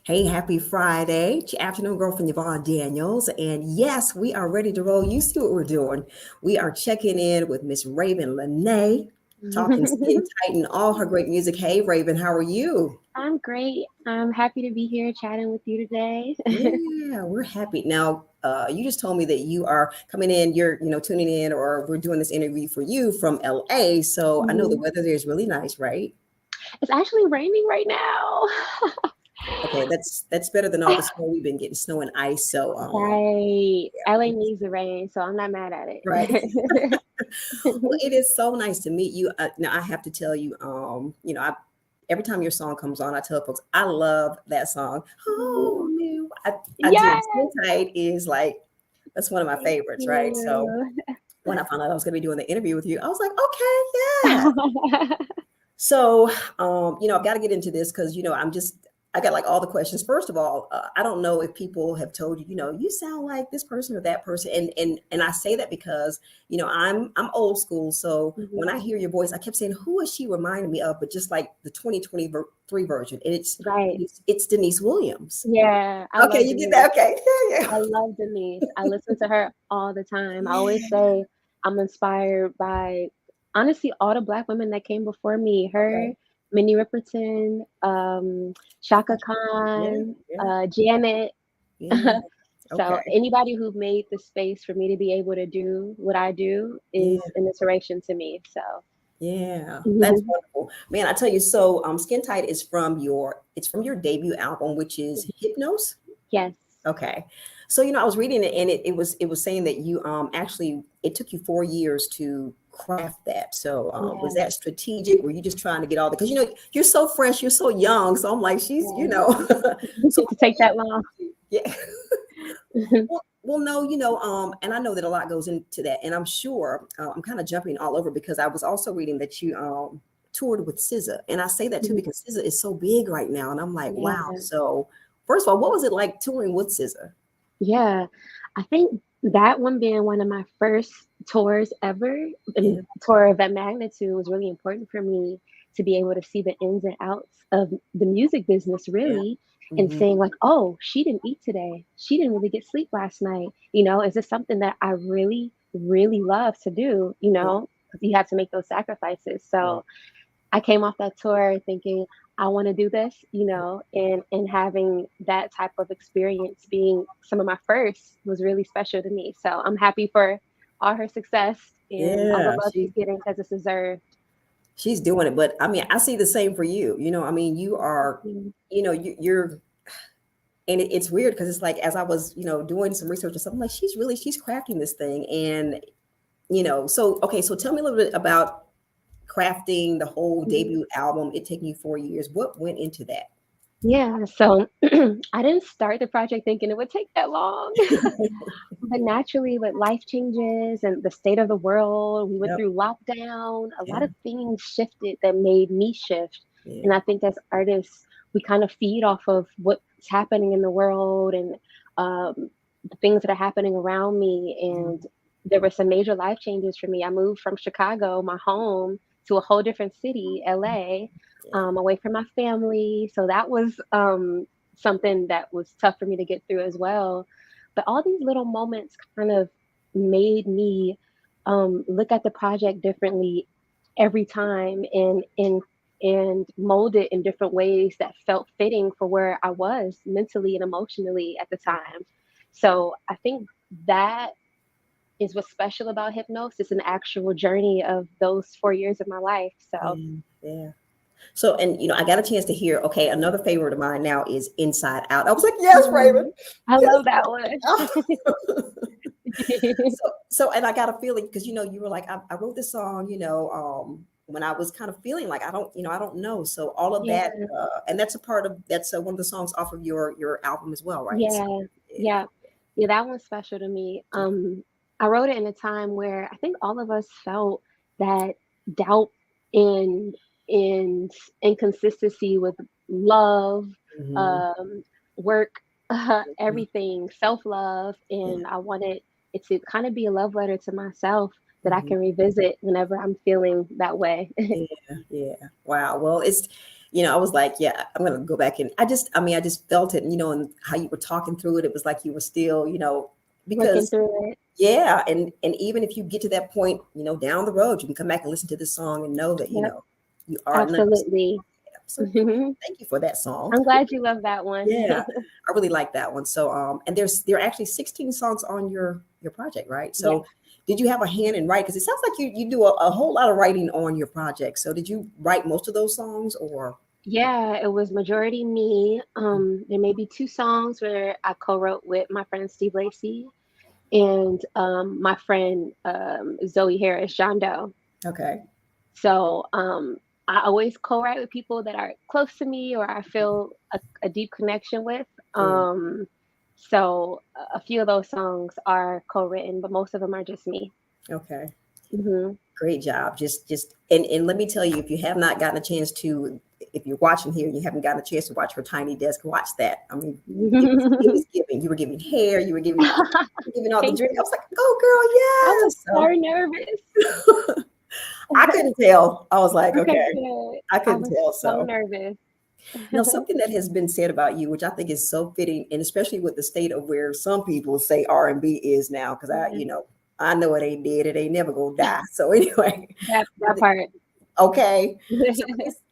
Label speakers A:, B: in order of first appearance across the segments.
A: Hey, happy Friday. It's your afternoon girlfriend, Yvonne Daniels. And yes, we are ready to roll. You see what we're doing. We are checking in with Miss Raven Lenae, talking Skin Tight and all her great music. Hey, Raven, how are you?
B: I'm great. I'm happy to be here chatting with you today.
A: Yeah, we're happy. Now, you just told me that you are coming in, you're tuning in, or we're doing this interview for you from LA. So I know the
B: Mhm.
A: weather there is really nice, right?
B: It's actually raining right now.
A: Okay, that's better than all the snow we've been getting, snow and ice. So
B: Right. LA
A: yeah,
B: needs the rain, so I'm not mad at
A: right.
B: it.
A: Well, it is so nice to meet you. Now I have to tell you, every time your song comes on, I tell folks I love that song. Oh,
B: Mhm.
A: no, I do. Skin
B: Yes.
A: Tight is like that's one of my
B: Thank
A: favorites, right? So
B: you.
A: when I found out I was going to be doing the interview with you, I was like, okay, yeah. So, I've got to get into this because, I got like all the questions. First of all, I don't know if people have told you, you sound like this person or that person. And I say that because, I'm old school. So when I
B: Mhm.
A: hear your voice, I kept saying, who is she reminding me of? But just like the 2023 version. And
B: Right.
A: it's Denise Williams.
B: Yeah, I
A: Okay,
B: love
A: you get
B: Denise.
A: that? Okay. Yeah,
B: I
A: yeah.
B: love Denise. I listen to her all the time. I always say I'm inspired by honestly all the black women that came before me.
A: Okay.
B: Her, Minnie Riperton,
A: Okay.
B: Shaka
A: Yeah,
B: Khan,
A: yeah,
B: Janet.
A: yeah.
B: So
A: Okay.
B: anybody who made the space for me to be able to do what I do
A: Yeah.
B: is an inspiration to me. So
A: Yeah, that's wonderful. Man, I tell you, so Skin Tight is from your debut album, which is Hypnos.
B: yes.
A: Okay. So, I was reading it and it was saying that you actually it took you 4 years to craft that. So was
B: Yeah.
A: that strategic? Were you just trying to get all the because you're so fresh, you're so young. So I'm like,
B: Right.
A: so
B: To take that long.
A: yeah. Well, no, and I know that a lot goes into that, and I'm sure I'm kind of jumping all over because I was also reading that you toured with SZA, and I say that too because SZA is so big right now, and I'm like, wow.
B: Yeah.
A: So, first of all, what was it like touring with SZA?
B: Yeah, I think that one being one of my first tours ever, and
A: Yeah,
B: tour of that magnitude was really important for me to be able to see the ins and outs of the music business
A: yeah,
B: really and
A: hmm
B: saying like, oh, she didn't eat today. She didn't really get sleep last night. Is this something that I really, really love to do?
A: yeah,
B: 'Cause you have to make those sacrifices.
A: right.
B: So I came off that tour thinking I want to do this, and having that type of experience being some of my first was really special to me. So I'm happy for all her success and all the
A: Yeah,
B: love she's getting because it's deserved.
A: she's doing it, but I mean, I see the same for you. I mean, you are,
B: Mhm.
A: you're and it's weird because it's like as I was doing some research or something like she's crafting this thing and so okay, so tell me a little bit about crafting the whole
B: Mhm.
A: debut album. It taking you 4 years. What went into that?
B: Yeah, so I didn't start the project thinking it would take that long. But naturally, with life changes and the state of the world, we went
A: Yep.
B: through lockdown. A lot
A: Yeah.
B: of things shifted that made me shift.
A: Yeah.
B: And I think as artists, we kind of feed off of what's happening in the world and the things that are happening around me. And
A: Mhm.
B: there were some major life changes for me. I moved from Chicago, my home, to a whole different city, LA,
A: Yeah.
B: away from my family. So that was something that was tough for me to get through as well, but all these little moments kind of made me look at the project differently every time and mold it in different ways that felt fitting for where I was mentally and emotionally at the time. So I think that is what's special about hypnosis, an actual journey of those 4 years of my life. So
A: Yeah. Yeah. So, and I got a chance to hear. Okay, another favorite of mine now is Inside Out. I was like, yes, Raven,
B: mhm, I love that one.
A: yes. So, and I got a feeling because you were like, I wrote this song, when I was kind of feeling like I don't know. So all of
B: Yeah,
A: that, and that's one of the songs off of your album as well, right? So,
B: yeah,
A: yeah.
B: yeah. Yeah, that one's special to me. I wrote it in a time where I think all of us felt that doubt and and inconsistency with love,
A: Mhm.
B: um, work,
A: Mhm.
B: everything, self-love,
A: Yeah.
B: and I wanted it to kind of be a love letter to myself that I
A: Mhm.
B: can revisit whenever I'm feeling that way.
A: Yeah, yeah. Wow. Well, I was like, yeah, I'm gonna go back and I just felt it, and how you were talking through it. It was like you were still,
B: Working
A: because
B: through it.
A: yeah, and even if you get to that point, down the road, you can come back and listen to this song and know that,
B: Yep,
A: you are enough.
B: absolutely.
A: So thank you for that song.
B: I'm glad you love that one.
A: Yeah, I really like that one. So, and there are actually 16 songs on your project, right?
B: Yes.
A: So, did you have a hand in write? Because it sounds like you do a whole lot of writing on your project. So, did you write most of those songs, or
B: Yeah, it was majority me. There may be two songs where I co-wrote with my friend Steve Lacy and my friend Zoe Harris, John Doe.
A: okay?
B: So I always co-write with people that are close to me or I feel a deep connection with.
A: Yeah,
B: So a few of those songs are co-written, but most of them are just me.
A: okay.
B: Hmm.
A: Great job. Just and let me tell you, if you have not gotten a chance to, if you're watching here, and you haven't gotten a chance to watch her tiny desk, watch that. I mean, it was giving. You were giving hair. You were giving all the
B: Thank
A: drink. I
B: you.
A: was like, oh
B: I was
A: girl,
B: so
A: yes.
B: nervous.
A: So I couldn't tell. I was like,
B: Okay,
A: okay,
B: good.
A: I
B: I
A: couldn't
B: was
A: tell.
B: so
A: So
B: nervous.
A: something that has been said about you, which I think is so fitting, and especially with the state of where some people say R&B is now, because
B: Yeah,
A: I know it ain't dead, it ain't never gonna die. So anyway,
B: that part.
A: okay. So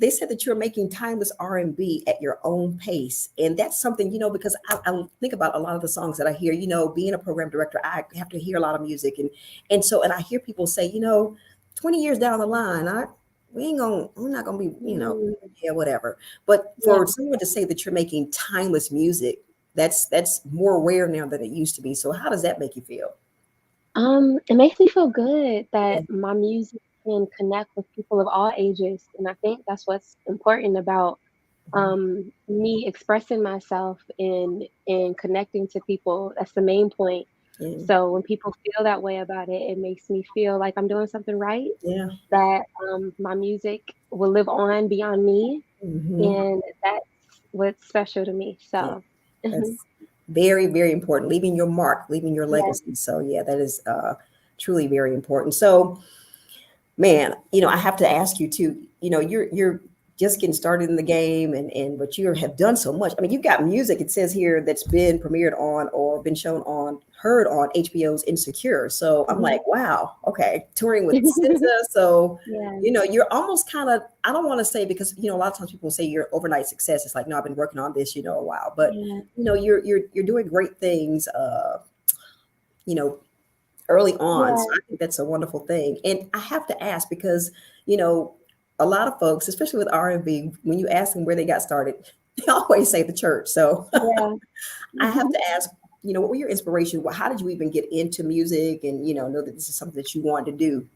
A: they said that you're making timeless R&B at your own pace, and that's something, because I think about a lot of the songs that I hear. Being a program director, I have to hear a lot of music, and I hear people say, 20 years down the line, we're not gonna be,
B: Mm,
A: yeah, whatever. But
B: yeah.
A: for someone to say that you're making timeless music, that's more rare now than it used to be. So how does that make you feel?
B: It makes me feel good
A: Yeah.
B: that my music can connect with people of all ages, and I think that's what's important about me expressing myself and connecting to people. That's the main point.
A: Yeah.
B: So when people feel that way about it, it makes me feel like I'm doing something right,
A: Yeah.
B: that my music will live on beyond me,
A: Hmm.
B: and that's what's special to me.
A: Yeah.
B: So, mhm,
A: That's very, very important. Leaving your mark, leaving your
B: yeah,
A: legacy. So yeah, that is truly very important. So man, I have to ask you too. You're just getting started in the game, and but you have done so much. I mean, you've got music. It says here that's been premiered on or been shown on, heard on HBO's Insecure. So I'm
B: mhm,
A: like, wow, okay, touring with SZA. So
B: yeah,
A: you're almost kind of. I don't want to say, because a lot of times people say you're overnight success. It's like, no, I've been working on this, a while, but
B: yeah,
A: you're doing great things. You know, early on. So
B: yeah.
A: I think that's a wonderful thing. And I have to ask because, you know, a lot of folks, especially with R&B, when you ask them where they got started, they always say the church. So
B: Yeah.
A: I have to ask, what were your inspiration? How did you even get into music and, know that this is something that you wanted to do?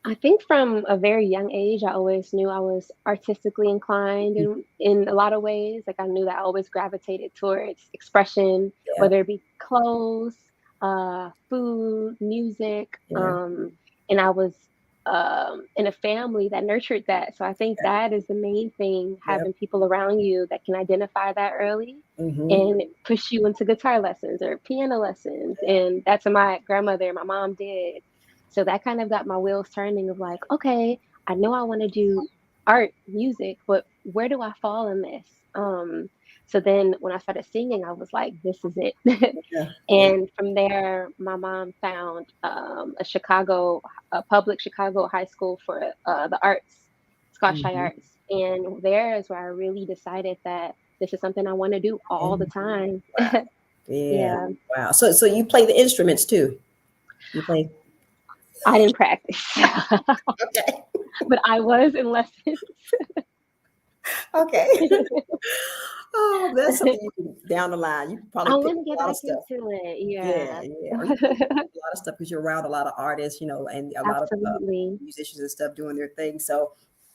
B: I think from a very young age, I always knew I was artistically inclined in a lot of ways. Like I knew that I always gravitated towards expression,
A: Yeah.
B: whether it be clothes, food, music.
A: Yeah.
B: And I was in a family that nurtured that. So I think
A: Yeah.
B: that is the main thing,
A: Yep.
B: having people around you that can identify that early
A: Mm-hmm.
B: and push you into guitar lessons or piano lessons. And that's what my grandmother and my mom did. So that kind of got my wheels turning of like, okay, I know I want to do art, music, but where do I fall in this? So then when I started singing, I was like, this is it.
A: Yeah. Yeah.
B: And from there, my mom found a public Chicago high school for the arts, Scotch High
A: Mm-hmm.
B: Arts. And there is where I really decided that this is something I want to do all the time.
A: Wow. Yeah.
B: Yeah,
A: Wow. So you play the instruments too. You play.
B: I didn't practice,
A: Okay.
B: but I was in lessons.
A: Okay. Oh, that's something you can down the line. You can probably
B: I
A: pick
B: want to
A: up
B: get
A: a lot of
B: back
A: stuff.
B: into it.
A: Yeah,
B: Yeah.
A: yeah. Or you can pick up a lot of stuff because you're around a lot of artists, and a lot of
B: Absolutely.
A: musicians and stuff doing their thing. So,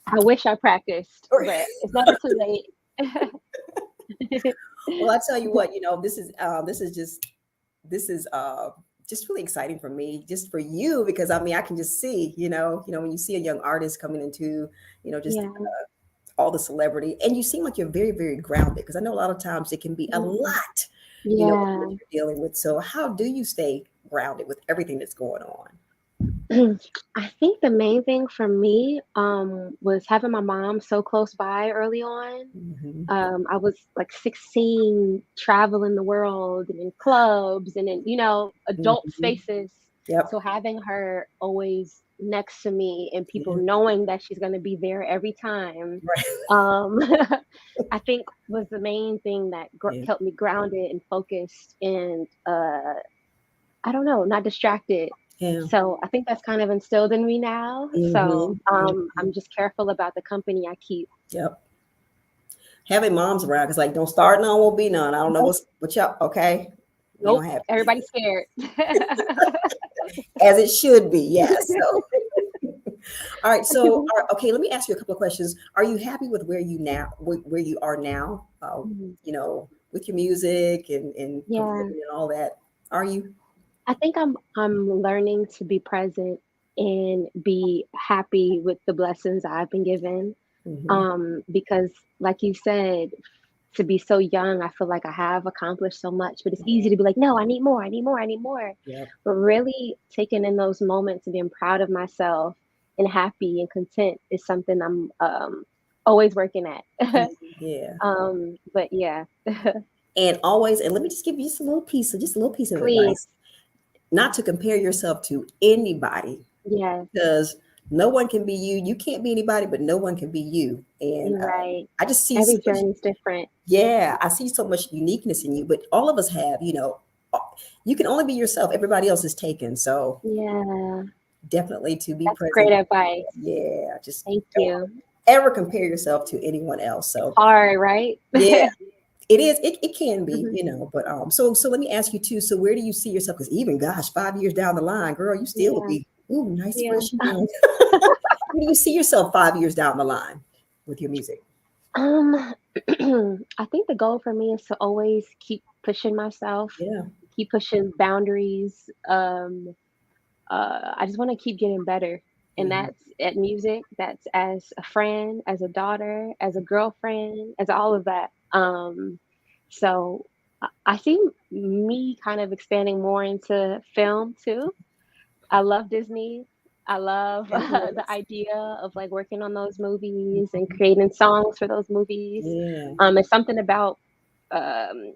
B: I wish I practiced, but it's never too late.
A: well, I tell you what, this is just really exciting for me, just for you, because I mean, I can just see, when you see a young artist coming into, just
B: Yeah.
A: all the celebrity, and you seem like you're very, very grounded. Because I know a lot of times it can be a
B: Mm.
A: lot, with what
B: Yeah.
A: you're dealing with. So, how do you stay grounded with everything that's going on?
B: I think the main thing for me was having my mom so close by early on.
A: Hmm.
B: I was like 16, traveling the world and in clubs and in, adult
A: Hmm.
B: spaces.
A: Yep.
B: So having her always next to me and people
A: Yeah.
B: knowing that she's going to be there every time,
A: Right.
B: um, I think was the main thing that
A: Yeah.
B: kept me grounded and focused and, I don't know, not distracted.
A: Yeah.
B: So I think that's kind of instilled in me now. So
A: Hmm.
B: I'm just careful about the company I keep.
A: Yep. Having moms around, because like, don't start none, won't be none. I don't know
B: Nope,
A: what y'all, okay. We don't
B: nope.
A: have
B: Everybody's scared.
A: as it should be. Yes. So, all right. So, okay, let me ask you a couple of questions. Are you happy with where you are now?
B: Mhm.
A: With your music and
B: Yeah,
A: performing and all that. Are you?
B: I think I'm learning to be present and be happy with the blessings I've been given.
A: Hmm.
B: Because like you said, to be so young, I feel like I have accomplished so much, but it's easy to be like, no, I need more, I need more, I need more.
A: Yep.
B: But really taking in those moments and being proud of myself and happy and content is something I'm always working at.
A: Yeah.
B: But yeah,
A: And always, and let me just give you just a little piece of
B: please,
A: advice, not to compare yourself to anybody,
B: yeah,
A: because no one can be you. You can't be anybody, but no one can be you. And
B: you're right.
A: I just see so
B: Every
A: much,
B: journey's different.
A: yeah, I see so much uniqueness in you, but all of us have, you can only be yourself. Everybody else is taken. So
B: Yeah,
A: definitely to be
B: that's great
A: present.
B: advice.
A: Yeah, just
B: Thank
A: don't
B: you.
A: ever compare yourself to anyone else.
B: It's
A: So
B: hard, right?
A: yeah, it is. It can be,
B: Mhm.
A: but so let me ask you too. So where do you see yourself? Because even gosh, 5 years down the line, girl, you still will
B: Yeah,
A: be ooh nice
B: yeah.
A: fresh young. Where do you see yourself 5 years down the line with your music?
B: Um, I think the goal for me is to always keep pushing myself,
A: Yeah.
B: keep pushing boundaries. I just want to keep getting better, and
A: Hmm.
B: that's at music. That's as a friend, as a daughter, as a girlfriend, as all of that. So I see me kind of expanding more into film too. I love Disney. I love the
A: Yes.
B: idea of like working on those movies and creating songs for those movies.
A: Yeah.
B: It's something about um,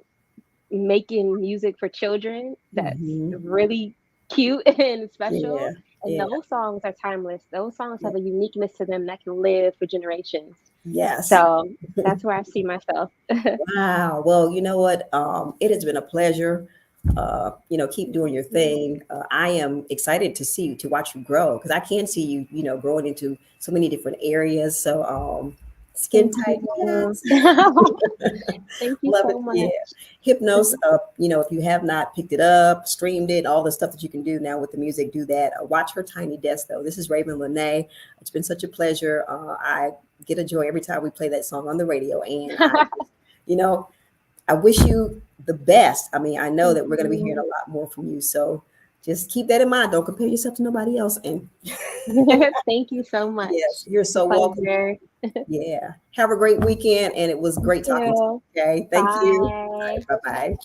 B: making music for children that's
A: Hmm.
B: really cute and special.
A: Yeah.
B: And
A: Yeah.
B: those songs are timeless. Those songs
A: Yeah.
B: have a uniqueness to them that can live for generations.
A: Yes.
B: So that's where I see myself.
A: Wow. Well, you know what? It has been a pleasure. Keep doing your
B: Yeah.
A: thing. I am excited to watch you grow because I can see you, growing into so many different areas. So, skin
B: Thank
A: tight,
B: you.
A: yes.
B: Thank you
A: Love it.
B: so
A: Yeah.
B: much.
A: Hypnos, if you have not picked it up, streamed it, all the stuff that you can do now with the music, do that. Watch her tiny desk though. This is Raven Lenae. It's been such a pleasure. I get a joy every time we play that song on the radio. And you know, I wish you the best. I mean, I know
B: Thank
A: that we're going to be hearing a
B: you.
A: lot more from you. So just keep that in mind. Don't compare yourself to nobody else. And
B: Thank you so much.
A: yes, you're
B: A
A: so welcome.
B: pleasure.
A: Yeah. Have a great weekend. And it was
B: You
A: great talking to
B: too.
A: you. Okay. Thank you.
B: Bye.
A: Bye bye.